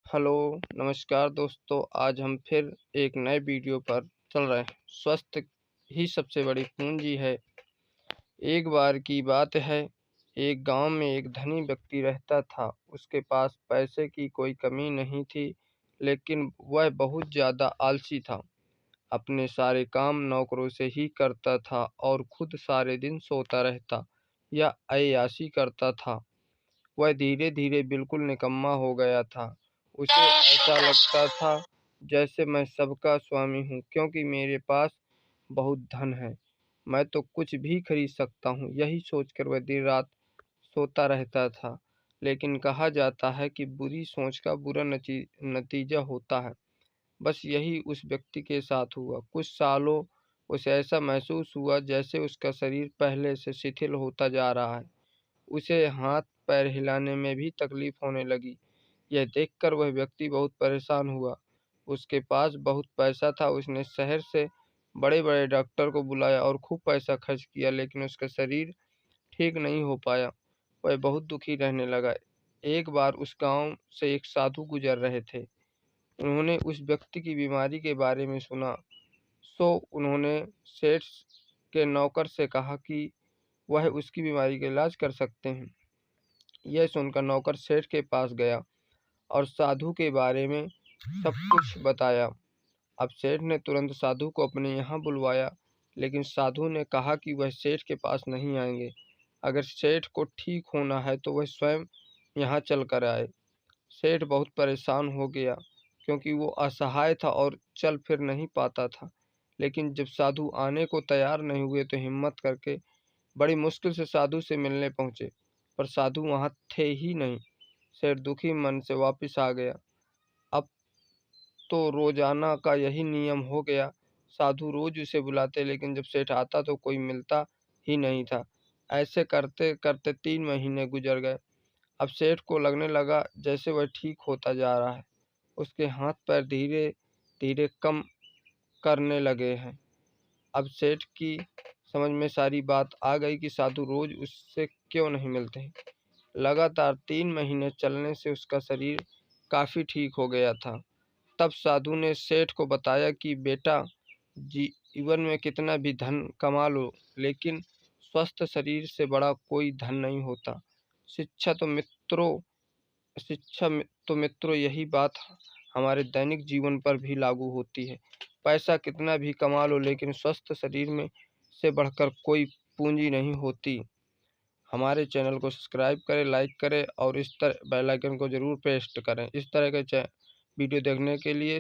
Hello, नमस्कार दोस्तों। आज हम फिर एक नए वीडियो पर चल रहे हैं। स्वस्थ ही सबसे बड़ी पूंजी है। एक बार की बात है, एक गांव में एक धनी व्यक्ति रहता था। उसके पास पैसे की कोई कमी नहीं थी, लेकिन वह बहुत ज़्यादा आलसी था। अपने सारे काम नौकरों से ही करता था और खुद सारे दिन सोता रहता या अय्याशी करता था। वह धीरे-धीरे बिल्कुल निकम्मा हो गया था। उसे ऐसा लगता था जैसे मैं सबका स्वामी हूँ, क्योंकि मेरे पास बहुत धन है। मैं तो कुछ भी खरीद सकता हूँ। यही सोचकर वह दिन-रात सोता रहता था। लेकिन कहा जाता है कि बुरी सोच का बुरा नतीजा होता है। बस यही उस व्यक्ति के साथ हुआ। कुछ सालों उसे ऐसा महसूस हुआ जैसे उसका शरीर पहले से शिथिल होता जा रहा है। उसे हाथ-पैर हिलाने में भी तकलीफ होने लगी। यह देखकर वह व्यक्ति बहुत परेशान हुआ। उसके पास बहुत पैसा था। उसने शहर से बड़े-बड़े डॉक्टर को बुलाया और खूब पैसा खर्च किया, लेकिन उसका शरीर ठीक नहीं हो पाया। वह बहुत दुखी रहने लगा। एक बार उस गाँव से एक साधु गुजर रहे थे। उन्होंने उस व्यक्ति की बीमारी के बारे में सुना, सो उन्होंने सेठ के नौकर से कहा कि वह उसकी बीमारी का इलाज कर सकते हैं। यह सुनकर नौकर सेठ के पास गया और साधु के बारे में सब कुछ बताया। अब सेठ ने तुरंत साधु को अपने यहाँ बुलवाया, लेकिन साधु ने कहा कि वह सेठ के पास नहीं आएंगे। अगर सेठ को ठीक होना है तो वह स्वयं यहाँ चल कर आए। सेठ बहुत परेशान हो गया, क्योंकि वो असहाय था और चल फिर नहीं पाता था। लेकिन जब साधु आने को तैयार नहीं हुए तो हिम्मत करके बड़ी मुश्किल से साधु से मिलने पहुँचे, पर साधु वहाँ थे ही नहीं। सेठ दुखी मन से वापस आ गया। अब तो रोजाना का यही नियम हो गया। साधु रोज उसे बुलाते, लेकिन जब सेठ आता तो कोई मिलता ही नहीं था। ऐसे करते करते 3 महीने गुजर गए। अब सेठ को लगने लगा जैसे वह ठीक होता जा रहा है। उसके हाथ पैर धीरे धीरे कम करने लगे हैं। अब सेठ की समझ में सारी बात आ गई कि साधु रोज उससे क्यों नहीं मिलते हैं। लगातार 3 महीने चलने से उसका शरीर काफी ठीक हो गया था। तब साधु ने सेठ को बताया कि बेटा, जीवन में कितना भी धन कमा लो, लेकिन स्वस्थ शरीर से बड़ा कोई धन नहीं होता। शिक्षा तो मित्रों शिक्षा तो मित्रों, यही बात हमारे दैनिक जीवन पर भी लागू होती है। पैसा कितना भी कमा लो, लेकिन स्वस्थ शरीर में से बढ़कर कोई पूंजी नहीं होती। हमारे चैनल को सब्सक्राइब करें, लाइक करें और इस तरह बेल आइकन को ज़रूर प्रेस करें। इस तरह के वीडियो देखने के लिए